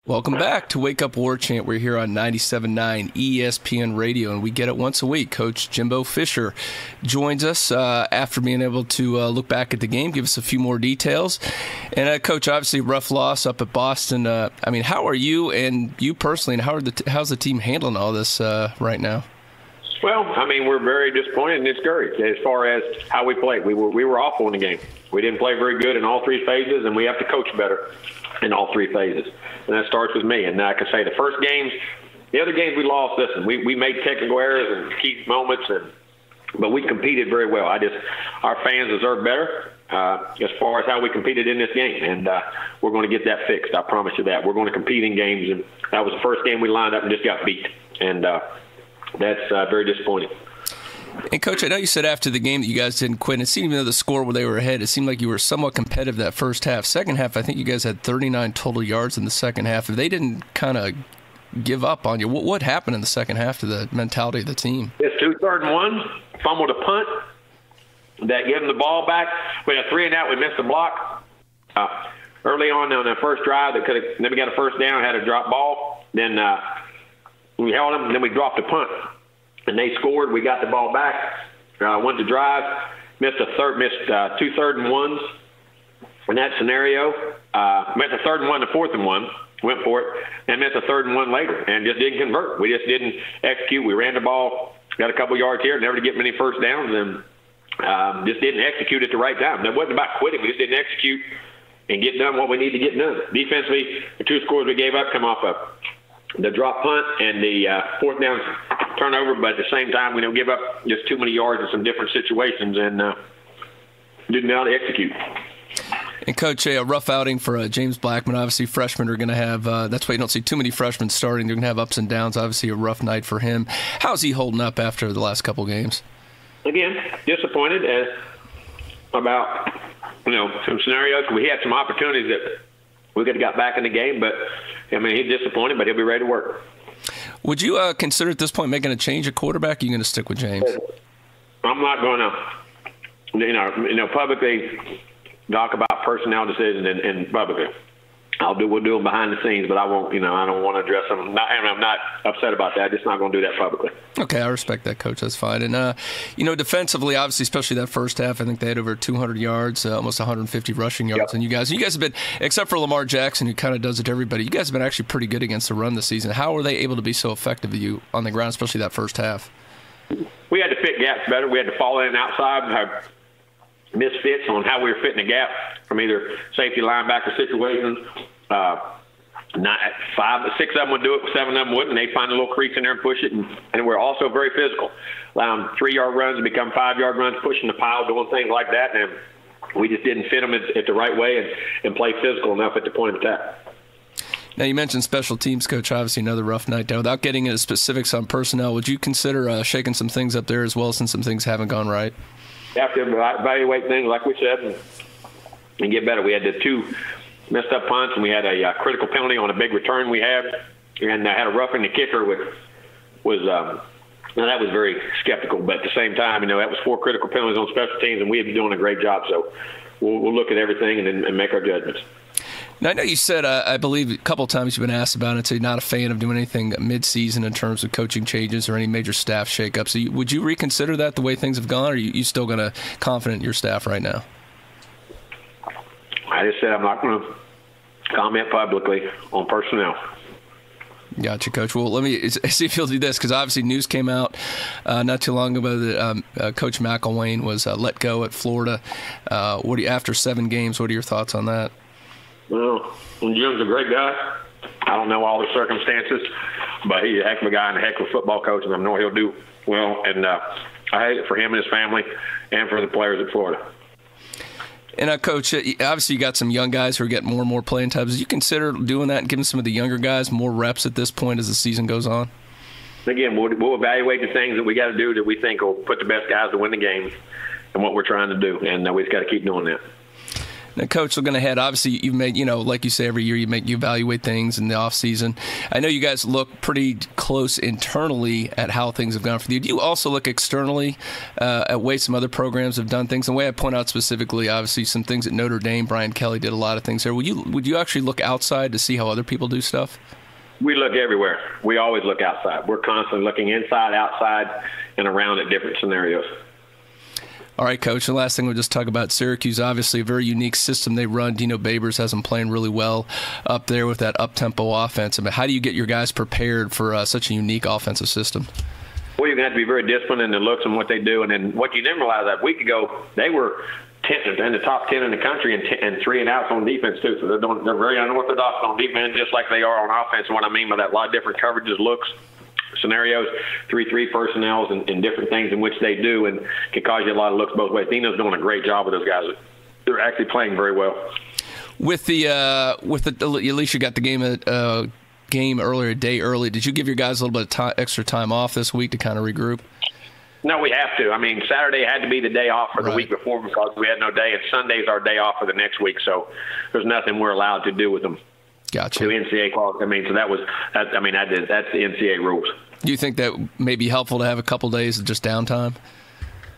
Welcome back to Wake Up War Chant. We're here on 97.9 ESPN Radio, and we get it once a week. Coach Jimbo Fisher joins us after being able to look back at the game, give us a few more details. And, Coach, obviously rough loss up at Boston. How are you and you personally, and how's the team handling all this right now? Well, we're very disappointed and discouraged as far as how we played. We were awful in the game. We didn't play very good in all three phases, and we have to coach better in all three phases. And that starts with me. And I can say the first games, the other games we lost, listen, we made technical errors and key moments, but we competed very well. Our fans deserve better as far as how we competed in this game. And we're going to get that fixed. I promise you that. We're going to compete in games. And that was the first game we lined up and just got beat. And that's very disappointing. And, Coach, I know you said after the game that you guys didn't quit. And it seemed, even though the score where they were ahead, it seemed like you were somewhat competitive that first half. Second half, I think you guys had 39 total yards in the second half. If they didn't kind of give up on you, what happened in the second half to the mentality of the team? It's 2 3rd and 1, fumbled a punt. That gave them the ball back. We had a 3-and-out. We missed a block. Early on the first drive, then we got a first down, had a drop ball. Then we held them, and then we dropped a punt. And they scored. We got the ball back. Went to drive. Missed 2 3rd and 1s in that scenario. Missed a 3rd and 1, the 4th and 1. Went for it, and missed a 3rd and 1 later, and just didn't convert. We just didn't execute. We ran the ball, got a couple yards here, never to get many first downs, and just didn't execute at the right time. That wasn't about quitting. We just didn't execute and get done what we need to get done. Defensively, the 2 scores we gave up come off of the drop punt and the 4th down turnover, but at the same time, we don't give up just too many yards in some different situations, and didn't know how to execute. And, Coach, a rough outing for James Blackman. Obviously, freshmen are going to have that's why you don't see too many freshmen starting. They're going to have ups and downs. Obviously, a rough night for him. How's he holding up after the last couple games? Again, disappointed about some scenarios. We had some opportunities that we could have got back in the game, but he's disappointed, but he'll be ready to work. Would you consider at this point making a change at quarterback? Or are you going to stick with James? I'm not going to, publicly talk about personnel decisions and publicly. We'll do them behind the scenes, but I won't. I don't want to address them. I'm not upset about that. Just not going to do that publicly. Okay, I respect that, Coach. That's fine. And defensively, obviously, especially that first half, I think they had over 200 yards, almost 150 rushing yards. Yep. And you guys have been, except for Lamar Jackson, who kind of does it to everybody. You guys have been actually pretty good against the run this season. How were they able to be so effective with you on the ground, especially that first half? We had to fit gaps better. We had to fall in outside and have misfits on how we were fitting the gap from either safety linebacker situations. 6 of them would do it, 7 of them wouldn't. They find a little crease in there and push it, and we're also very physical. Allowing 3-yard runs to become 5-yard runs, pushing the pile, doing things like that, and we just didn't fit them at the right way and play physical enough at the point of attack. Now, you mentioned special teams, Coach. Obviously, another rough night down. Without getting into specifics on personnel, would you consider shaking some things up there as well, since some things haven't gone right? We have to evaluate things, like we said, and get better. We had the 2 messed up punts, and we had a critical penalty on a big return we had, and I had a roughing the kicker, which was that was very skeptical. But at the same time, that was 4 critical penalties on special teams, and we had been doing a great job. So we'll look at everything and make our judgments. Now, I know you said, I believe a couple of times you've been asked about it, so you're not a fan of doing anything mid-season in terms of coaching changes or any major staff shakeups. So would you reconsider that the way things have gone, or are you still going to confident in your staff right now? I just said I'm not going to comment publicly on personnel. Gotcha, Coach. Well, let me see if you'll do this, because obviously news came out not too long ago that Coach McElwain was let go at Florida. After 7 games, what are your thoughts on that? Well, Jim's a great guy. I don't know all the circumstances, but he's a heck of a guy and a heck of a football coach, and I know he'll do well. And I hate it for him and his family and for the players at Florida. And, Coach, obviously you got some young guys who are getting more and more playing times. Do you consider doing that and giving some of the younger guys more reps at this point as the season goes on? Again, we'll evaluate the things that we got to do that we think will put the best guys to win the game and what we're trying to do, and we just got to keep doing that. Now, Coach, looking ahead, obviously you've made, like you say, every year you evaluate things in the off season. I know you guys look pretty close internally at how things have gone for you. Do you also look externally at ways some other programs have done things? And the way I point out specifically, obviously, some things at Notre Dame, Brian Kelly did a lot of things there. Would you actually look outside to see how other people do stuff? We look everywhere. We always look outside. We're constantly looking inside, outside, and around at different scenarios. All right, Coach. The last thing we'll just talk about Syracuse. Obviously, a very unique system they run. Dino Babers has them playing really well up there with that up-tempo offense. I mean, how do you get your guys prepared for such a unique offensive system? Well, you're going to have to be very disciplined in the looks and what they do. And then what you didn't realize that a week ago, they were in the top 10 in the country and 3 and outs on defense, too. So they're very unorthodox on defense, just like they are on offense. And what I mean by that, a lot of different coverages, looks, scenarios, 3-3 personnels, and different things in which they do, and can cause you a lot of looks both ways. Dino's doing a great job with those guys. They're actually playing very well. With the at least you got the game earlier, a day early. Did you give your guys a little bit of extra time off this week to kind of regroup? No, we have to. I mean, Saturday had to be the day off for the week before because we had no day, and Sunday's our day off for the next week. So there's nothing we're allowed to do with them. Gotcha. To NCAA quality. I mean, so that's the NCAA rules. Do you think that may be helpful to have a couple days of just downtime?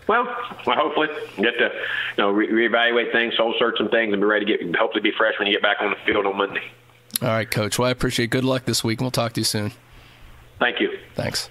Well, hopefully get to reevaluate things, soul search some things, and be ready to hopefully be fresh when you get back on the field on Monday. All right, Coach. Well, I appreciate it. Good luck this week, and we'll talk to you soon. Thank you. Thanks.